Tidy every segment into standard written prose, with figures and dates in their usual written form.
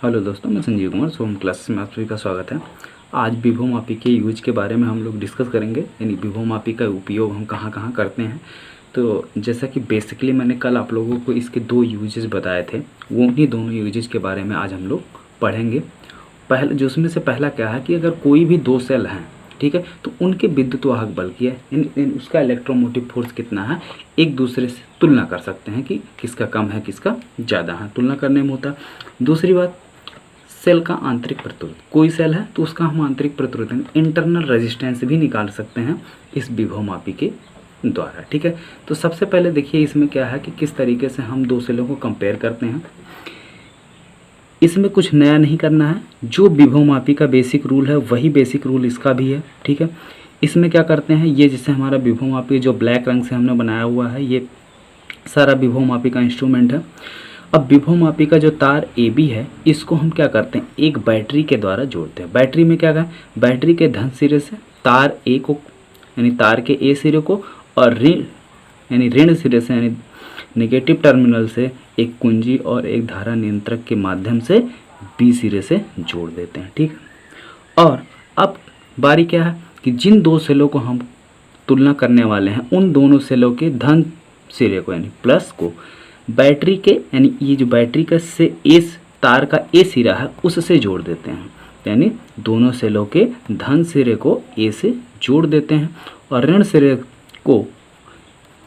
Hello दोस्तों, मैं संजीव कुमार सोम classes में आप सभी का स्वागत है। आज विभव मापी के यूज के बारे में हम लोग डिस्कस करेंगे, यानी विभव मापी का उपयोग हम कहाँ कहाँ करते हैं। तो जैसा कि बेसिकली मैंने कल आप लोगों को इसके दो यूजेस बताए थे, वो उन्हीं दोनों यूजेस के बारे में आज हम लोग पढ़ेंगे। पहले जो उसमें से पहला क्या है कि अगर कोई भी दो सेल हैं, ठीक है, तो उनके विद्युत वाहक बल की है उसका इलेक्ट्रोमोटिव फोर्स कितना है, एक दूसरे से तुलना कर सकते हैं कि किसका कम है किसका ज़्यादा है, तुलना करने में होता है। दूसरी बात, सेल का आंतरिक प्रतिरोध, कोई सेल है तो उसका हम आंतरिक प्रतिरोध इंटरनल रेजिस्टेंस भी निकाल सकते हैं इस विभव मापी के द्वारा, ठीक है। तो सबसे पहले देखिए इसमें क्या है कि किस तरीके से हम दो सेलों को कंपेयर करते हैं। इसमें कुछ नया नहीं करना है, जो विभव मापी का बेसिक रूल है वही बेसिक रूल इसका भी है, ठीक है। इसमें क्या करते हैं, ये जिससे हमारा विभव मापी जो ब्लैक रंग से हमने बनाया हुआ है, ये सारा विभव मापी का इंस्ट्रूमेंट है। अब विभव मापी का जो तार AB है, इसको हम क्या करते हैं, एक बैटरी के द्वारा जोड़ते हैं। बैटरी में क्या है, बैटरी के धन सिरे से तार A को, यानी तार के A सिरे को, और ऋण सिरे से यानी नेगेटिव टर्मिनल से एक कुंजी और एक धारा नियंत्रक के माध्यम से B सिरे से जोड़ देते हैं, ठीक। और अब बारी क्या है कि जिन दो सेलों को हम तुलना करने वाले हैं, उन दोनों सेलों के धन सिरे को यानी प्लस को बैटरी के, यानी ये जो बैटरी का से तार का A सिरा है उससे जोड़ देते हैं, यानी दोनों सेलों के धन सिरे को A से जोड़ देते हैं, और ऋण सिरे को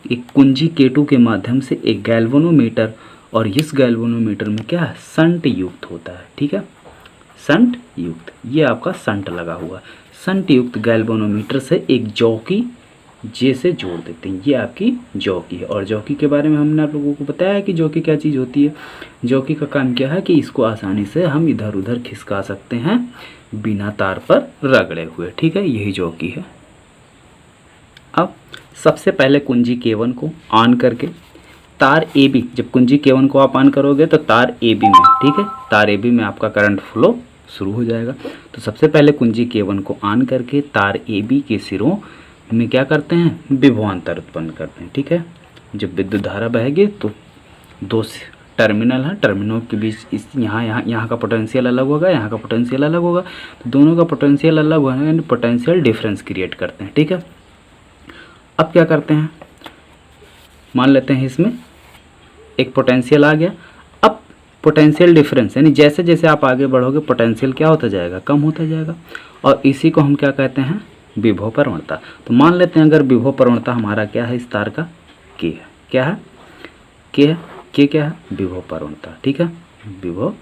एक कुंजी K2 के माध्यम से एक गैल्वेनोमीटर, और इस गैल्वेनोमीटर में क्या है, शंट युक्त होता है, ठीक है, शंट युक्त, ये आपका शंट लगा हुआ, शंट युक्त गैल्वेनोमीटर से एक जॉकी J से जोड़ देते हैं। ये आपकी जॉकी है, और जॉकी के बारे में हमने आप लोगों को बताया कि जॉकी क्या चीज़ होती है। जॉकी का काम क्या है कि इसको आसानी से हम इधर उधर खिसका सकते हैं बिना तार पर रगड़े हुए, ठीक है, यही जॉकी है। अब सबसे पहले कुंजी K1 को ऑन करके तार AB, जब कुंजी K1 को आप ऑन करोगे तो तार AB में, ठीक है, तार AB में आपका करंट फ्लो शुरू हो जाएगा। तो सबसे पहले कुंजी K1 को ऑन करके तार AB के सिरों में क्या करते हैं, विभवांतर उत्पन्न करते हैं, ठीक है। जब विद्युत धारा बहेगी तो दो टर्मिनल है, टर्मिनल के बीच इस यहाँ का पोटेंशियल अलग होगा, यहाँ का पोटेंशियल अलग होगा, तो दोनों का पोटेंशियल अलग होगा, यानी पोटेंशियल डिफरेंस क्रिएट करते हैं, ठीक है। अब क्या करते हैं, मान लेते हैं इसमें एक पोटेंशियल आ गया। अब पोटेंशियल डिफरेंस, यानी जैसे जैसे आप आगे बढ़ोगे पोटेंशियल क्या होता जाएगा, कम होता जाएगा, और इसी को हम क्या कहते हैं, विभव प्रवणता। तो मान लेते हैं अगर विभव प्रवणता हमारा क्या है, इस तार का K है, क्या है, K है, K क्या है, विभव प्रवणता, ठीक है, विभव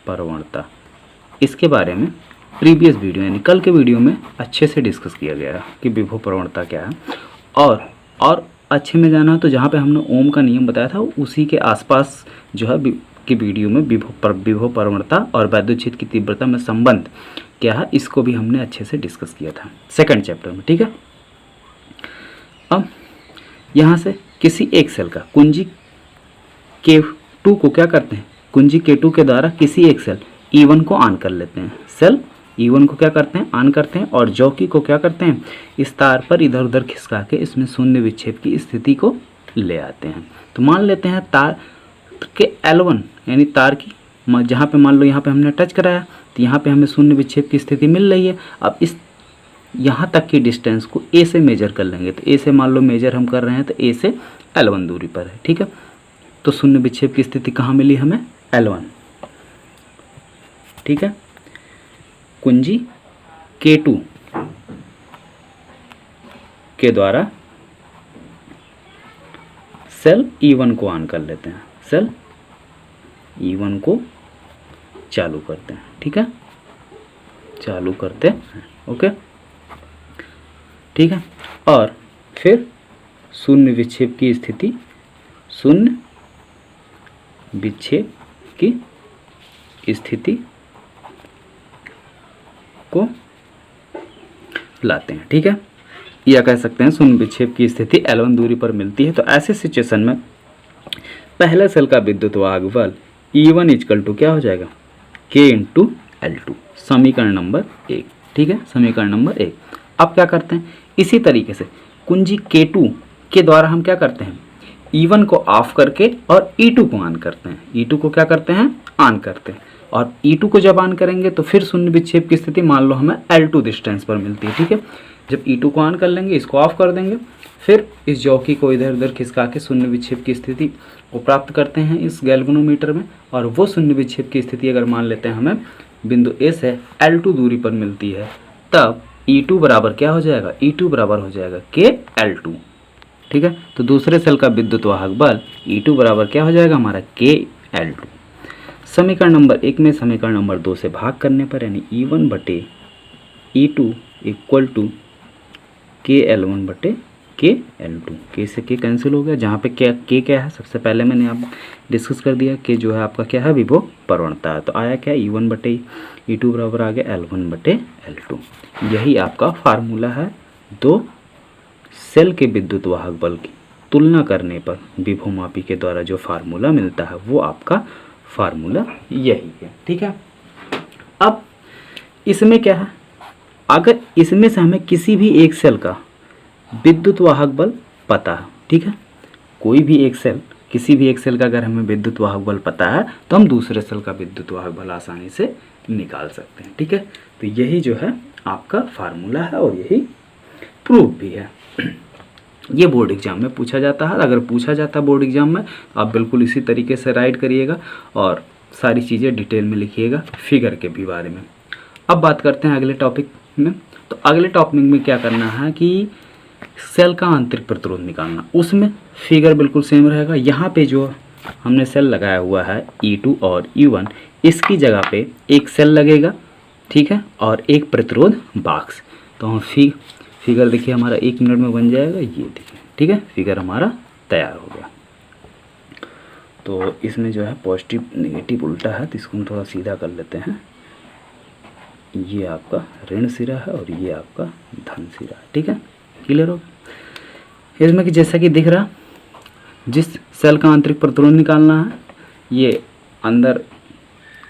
प्रवणता। इसके बारे में प्रीवियस वीडियो यानी कल के वीडियो में अच्छे से डिस्कस किया गया है कि विभव प्रवणता क्या है, और अच्छे में जाना तो जहाँ पे हमने ओम का नियम बताया था उसी के आसपास जो है कि वीडियो में विभव प्रवणता और वैद्युत क्षेत्र की तीव्रता में संबंध क्या है, इसको भी हमने अच्छे से डिस्कस किया था सेकंड चैप्टर में, ठीक है। अब यहाँ से किसी एक सेल का कुंजी K2 को क्या करते हैं, कुंजी K2 के द्वारा किसी एक सेल E1 को ऑन कर लेते हैं, सेल E1 को क्या करते हैं, ऑन करते हैं, और जॉकी को क्या करते हैं, इस तार पर इधर उधर खिसका के इसमें शून्य विक्षेप की स्थिति को ले आते हैं। तो मान लेते हैं तार के L1 यानी तार की, जहाँ पे मान लो यहाँ पे हमने टच कराया तो यहाँ पे हमें शून्य विक्षेप की स्थिति मिल रही है। अब इस यहाँ तक की डिस्टेंस को A से मेजर कर लेंगे, तो A से मान लो मेजर हम कर रहे हैं तो A से L1 दूरी पर है, ठीक है। तो शून्य विक्षेप की स्थिति कहाँ मिली हमें, L1, ठीक है। कुंजी K2 के द्वारा सेल E1 को ऑन कर लेते हैं, सेल E1 को चालू करते हैं, ठीक है, चालू करते हैं, ओके, ठीक है। और फिर शून्य विक्षेप की स्थिति, शून्य विक्षेप की स्थिति को लाते हैं, ठीक है, या कह सकते हैं शून्य विक्षेप की स्थिति L1 दूरी पर मिलती है। तो ऐसे सिचुएशन में पहले सेल का विद्युत वाहक बल E1 इक्वल टू क्या हो जाएगा, K इंटू L2, समीकरण नंबर 1, ठीक है, समीकरण नंबर 1। अब क्या करते हैं, इसी तरीके से कुंजी K2 के द्वारा हम क्या करते हैं, E1 को ऑफ करके और E2 को ऑन करते हैं। E2 को क्या करते हैं, ऑन करते हैं। और E2 को जब ऑन करेंगे तो फिर शून्य विक्षेप की स्थिति मान लो हमें L2 डिस्टेंस पर मिलती है। ठीक है, जब E2 को ऑन कर लेंगे, इसको ऑफ कर देंगे, फिर इस जॉकी को इधर उधर खिसका के शून्य विक्षेप की स्थिति को प्राप्त करते हैं इस गैल्वेनोमीटर में। और वो शून्य विक्षेप की स्थिति अगर मान लेते हैं हमें बिंदु A से L2 दूरी पर मिलती है, तब E2 बराबर क्या हो जाएगा, E2 बराबर हो जाएगा KL2। ठीक है, तो दूसरे सेल का विद्युत वाहक बल E2 बराबर क्या हो जाएगा हमारा KL2। समीकरण नंबर 1 में समीकरण नंबर 2 से भाग करने पर यानी E1 बटे E2 इक्वल टू KL1 बटे KL2। के से के कैंसिल हो गया, जहाँ पे के क्या है सबसे पहले मैंने आप डिस्कस कर दिया कि जो है आपका क्या है, विभव प्रवणता है। तो आया क्या, E1 बटे E2 बराबर आ गया L1 बटे L2। यही आपका फार्मूला है। दो सेल के विद्युत वाहक बल की तुलना करने पर विभवमापी के द्वारा जो फार्मूला मिलता है वो आपका फार्मूला यही है। ठीक है, अब इसमें क्या है, अगर इसमें से हमें किसी भी एक सेल का विद्युत वाहक बल पता है, ठीक है, कोई भी एक सेल, किसी भी एक सेल का अगर हमें विद्युत वाहक बल पता है तो हम दूसरे सेल का विद्युत वाहक बल आसानी से निकाल सकते हैं। ठीक है, तो यही जो है आपका फार्मूला है और यही प्रूफ भी है। ये बोर्ड एग्जाम में पूछा जाता है। अगर पूछा जाता है बोर्ड एग्जाम में तो आप बिल्कुल इसी तरीके से राइट करिएगा और सारी चीज़ें डिटेल में लिखिएगा, फिगर के भी बारे में। अब बात करते हैं अगले टॉपिक में। तो अगले टॉपिक में क्या करना है कि सेल का आंतरिक प्रतिरोध निकालना। उसमें फिगर बिल्कुल सेम रहेगा। यहाँ पे जो हमने सेल लगाया हुआ है E2 और E1, इसकी जगह पे एक सेल लगेगा, ठीक है, और एक प्रतिरोध बॉक्स। तो हम फिगर देखिए हमारा 1 मिनट में बन जाएगा, ये देखिए। ठीक है, फिगर हमारा तैयार हो गया। तो इसमें जो है पॉजिटिव नेगेटिव उल्टा है, तो इसको हम थोड़ा सीधा कर लेते हैं। ये आपका ऋण सिरा है और ये आपका धन सिरा है। ठीक है, क्लियर हो। इसमें कि जैसा कि दिख रहा, जिस सेल का आंतरिक प्रतिरोध निकालना है, ये अंदर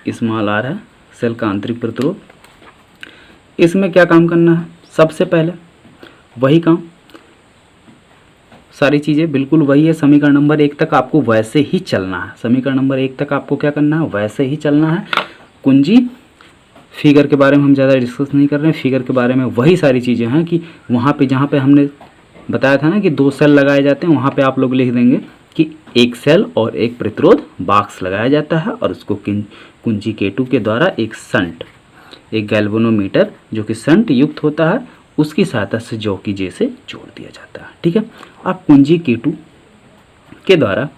स्मॉल आर है सेल का आंतरिक प्रतिरोध। इसमें क्या काम करना है, सबसे पहले वही काम, सारी चीज़ें बिल्कुल वही है। समीकरण नंबर 1 तक आपको वैसे ही चलना है। समीकरण नंबर 1 तक आपको क्या करना है, वैसे ही चलना है। कुंजी फिगर के बारे में हम ज़्यादा डिस्कस नहीं कर रहे हैं। फिगर के बारे में वही सारी चीज़ें हैं कि वहाँ पे जहाँ पे हमने बताया था ना कि 2 सेल लगाए जाते हैं, वहाँ पे आप लोग लिख देंगे कि एक सेल और एक प्रतिरोध बॉक्स लगाया जाता है और उसको कुंजी K2 के द्वारा एक गैल्वेनोमीटर जो कि शंट युक्त होता है उसकी सहायता से जॉकी J से जोड़ दिया जाता है। ठीक है, आप कुंजी K2 के द्वारा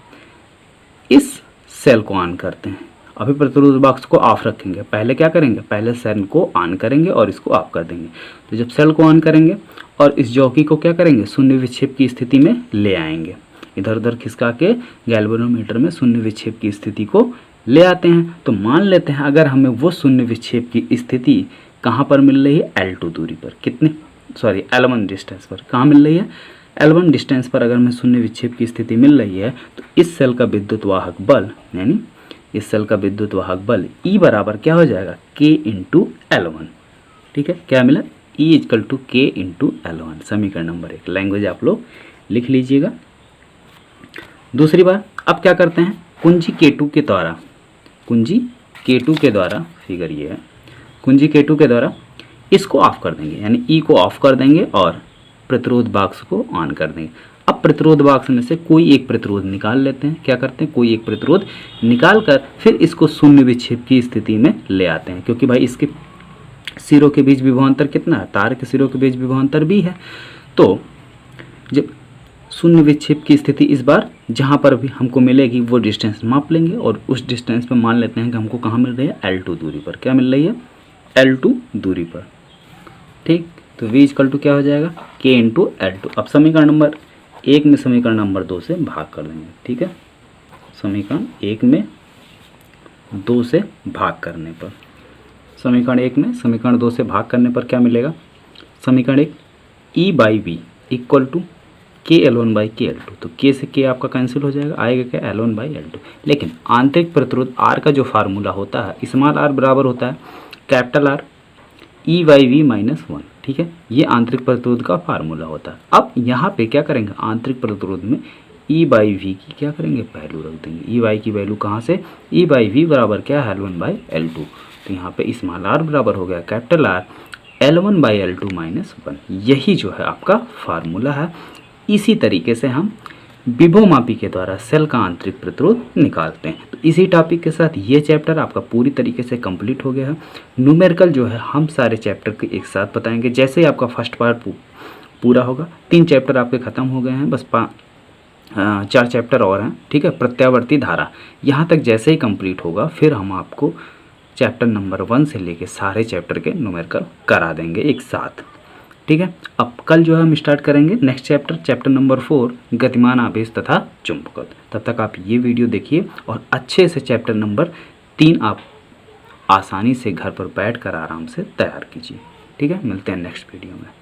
इस सेल को ऑन करते हैं। अभी प्रतिरोध बॉक्स को ऑफ रखेंगे। पहले क्या करेंगे, पहले सेल को ऑन करेंगे और इसको ऑफ कर देंगे। तो जब सेल को ऑन करेंगे और इस जॉकी को क्या करेंगे, शून्य विक्षेप की स्थिति में ले आएंगे। इधर उधर खिसका के गैल्वेनोमीटर में शून्य विक्षेप की स्थिति को ले आते हैं। तो मान लेते हैं अगर हमें वो शून्य विक्षेप की स्थिति कहाँ पर मिल रही है, L2 दूरी पर, L1 डिस्टेंस पर। कहाँ मिल रही है, L1 डिस्टेंस पर अगर हमें शून्य विक्षेप की स्थिति मिल रही है तो इस सेल का विद्युत वाहक बल यानी इस सेल का विद्युत वाहक बल E बराबर क्या हो जाएगा, K इंटू L1। ठीक है, क्या मिला, E equal to K into L1। समीकरण नंबर 1 लैंग्वेज आप लोग लिख लीजिएगा। दूसरी बार अब क्या करते हैं, कुंजी K2 के द्वारा फिगर ये है, कुंजी K2 के द्वारा इसको ऑफ कर देंगे, यानी E को ऑफ कर देंगे और प्रतिरोध बॉक्स को ऑन कर देंगे। अब प्रतिरोध बॉक्स में से कोई एक प्रतिरोध निकाल लेते हैं। क्या करते हैं, कोई एक प्रतिरोध निकाल कर फिर इसको शून्य विक्षेप की स्थिति में ले आते हैं, क्योंकि भाई इसके सिरों के बीच विभवांतर कितना है, तार के सिरों के बीच विभवांतर भी है। तो जब शून्य विक्षेप की स्थिति इस बार जहाँ पर भी हमको मिलेगी वो डिस्टेंस माप लेंगे और उस डिस्टेंस पर मान लेते हैं कि हमको कहाँ मिल रही है, L2 दूरी पर। क्या मिल रही है, L2 दूरी पर। ठीक, तो V इक्वल टू क्या हो जाएगा, K इंटू L2। अब समीकरण नंबर 1 में समीकरण नंबर 2 से भाग कर देंगे। ठीक है, समीकरण 1 में 2 से भाग करने पर, समीकरण 1 में समीकरण 2 से भाग करने पर क्या मिलेगा, समीकरण 1 E by V equal to KL1 by KL2। तो K से K आपका कैंसिल हो जाएगा, आएगा क्या, L1 बाई L2। लेकिन आंतरिक प्रतिरोध R का जो फार्मूला होता है, स्मॉल r बराबर होता है capital R E by V minus 1। ठीक है, ये आंतरिक प्रतिरोध का फार्मूला होता है। अब यहाँ पे क्या करेंगे, आंतरिक प्रतिरोध में ई बाई वी की क्या करेंगे, वैल्यू रख देंगे। ई वाई की वैल्यू कहाँ से, ई बाई वी बराबर क्या है, L1/L2। तो यहाँ पे स्मॉल आर बराबर हो गया कैपिटल आर L1/L2 - 1। यही जो है आपका फार्मूला है। इसी तरीके से हम विभवमापी के द्वारा सेल का आंतरिक प्रतिरोध निकालते हैं। तो इसी टॉपिक के साथ ये चैप्टर आपका पूरी तरीके से कंप्लीट हो गया है। न्यूमेरिकल जो है हम सारे चैप्टर के एक साथ बताएंगे। जैसे ही आपका फर्स्ट पार्ट पूरा होगा, 3 चैप्टर आपके ख़त्म हो गए हैं, बस 4 चैप्टर और हैं, ठीक है। प्रत्यावर्ती धारा यहाँ तक जैसे ही कंप्लीट होगा, फिर हम आपको चैप्टर नंबर 1 से लेके सारे चैप्टर के न्यूमेरिकल करा देंगे एक साथ, ठीक है। अब कल जो है हम स्टार्ट करेंगे नेक्स्ट चैप्टर नंबर 4 गतिमान आवेश तथा चुंबकत्व। तब तक आप ये वीडियो देखिए और अच्छे से चैप्टर नंबर 3 आप आसानी से घर पर बैठ कर आराम से तैयार कीजिए, ठीक है। मिलते हैं नेक्स्ट वीडियो में।